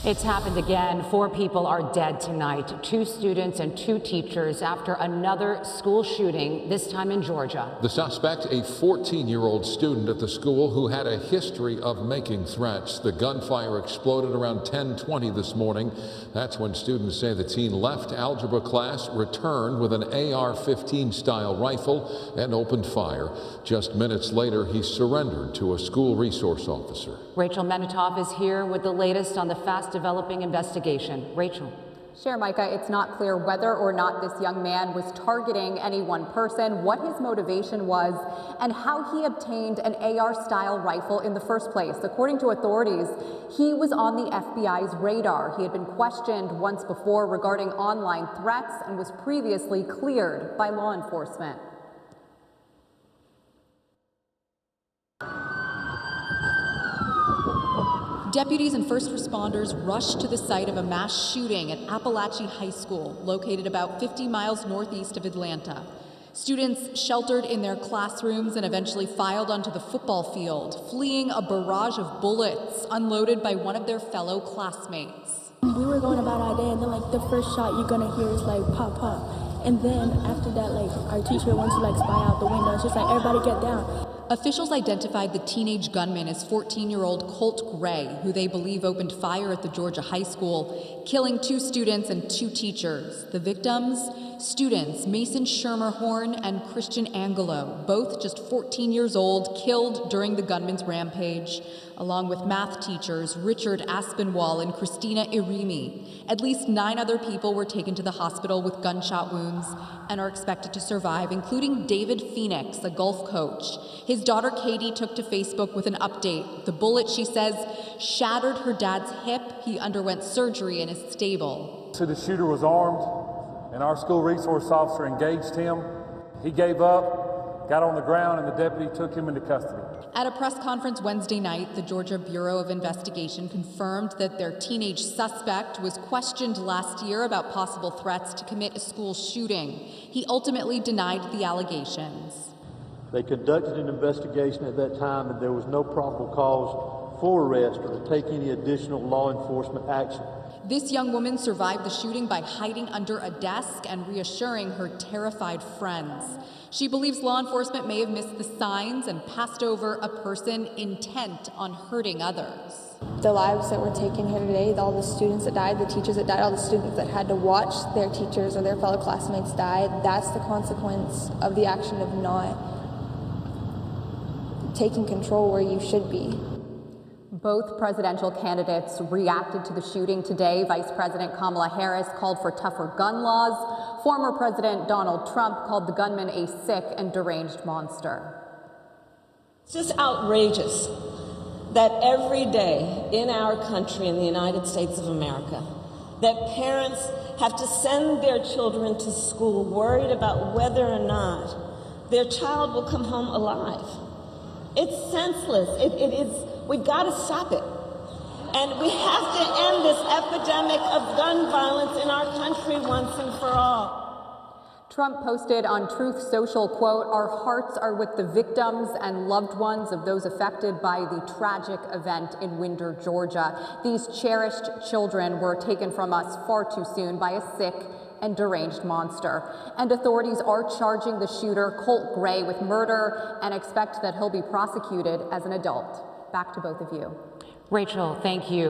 It's happened again. 4 people are dead tonight, 2 students and 2 teachers after another school shooting, this time in Georgia. The suspect, a 14-year-old student at the school who had a history of making threats. The gunfire exploded around 10:20 this morning. That's when students say the teen left algebra class, returned with an AR-15 style rifle and opened fire. Just minutes later, he surrendered to a school resource officer. Rachel Menitoff is here with the latest on the fast-developing investigation. Rachel. Sure, Micah, it's not clear whether or not this young man was targeting any one person, what his motivation was, and how he obtained an AR-style rifle in the first place. According to authorities, he was on the FBI's radar. He had been questioned once before regarding online threats and was previously cleared by law enforcement. Deputies and first responders rushed to the site of a mass shooting at Apalachee High School, located about 50 miles northeast of Atlanta. Students sheltered in their classrooms and eventually filed onto the football field, fleeing a barrage of bullets unloaded by one of their fellow classmates. We were going about our day, and then the first shot you're gonna hear is pop, pop. And then after that, our teacher went to spy out the window. It's just everybody get down. Officials identified the teenage gunman as 14-year-old Colt Gray, who they believe opened fire at the Georgia high school, killing 2 students and 2 teachers. The victims, students Mason Schermerhorn and Christian Angulo, both just 14 years old, killed during the gunman's rampage, along with math teachers Richard Aspinwall and Christina Irimie. At least 9 other people were taken to the hospital with gunshot wounds and are expected to survive, including David Phoenix, a golf coach. His daughter Katie took to Facebook with an update. The bullet, she says, shattered her dad's hip. He underwent surgery and is stable. So the shooter was armed, and our school resource officer engaged him. He gave up, got on the ground, and the deputy took him into custody. At a press conference Wednesday night, the Georgia Bureau of Investigation confirmed that their teenage suspect was questioned last year about possible threats to commit a school shooting. He ultimately denied the allegations. They conducted an investigation at that time, and there was no probable cause for arrest or to take any additional law enforcement action. This young woman survived the shooting by hiding under a desk and reassuring her terrified friends. She believes law enforcement may have missed the signs and passed over a person intent on hurting others. The lives that were taken here today, all the students that died, the teachers that died, all the students that had to watch their teachers or their fellow classmates die, that's the consequence of the action of not taking control where you should be. Both presidential candidates reacted to the shooting today. Vice President Kamala Harris called for tougher gun laws. Former President Donald Trump called the gunman a sick and deranged monster. It's just outrageous that every day in our country, in the United States of America, that parents have to send their children to school worried about whether or not their child will come home alive. It's senseless. It is. We've got to stop it. And we have to end this epidemic of gun violence in our country once and for all. Trump posted on Truth Social, quote, "Our hearts are with the victims and loved ones of those affected by the tragic event in Winder, Georgia. These cherished children were taken from us far too soon by a sick and deranged monster." And authorities are charging the shooter, Colt Gray, with murder and expect that he'll be prosecuted as an adult. Back to both of you. Rachel, thank you.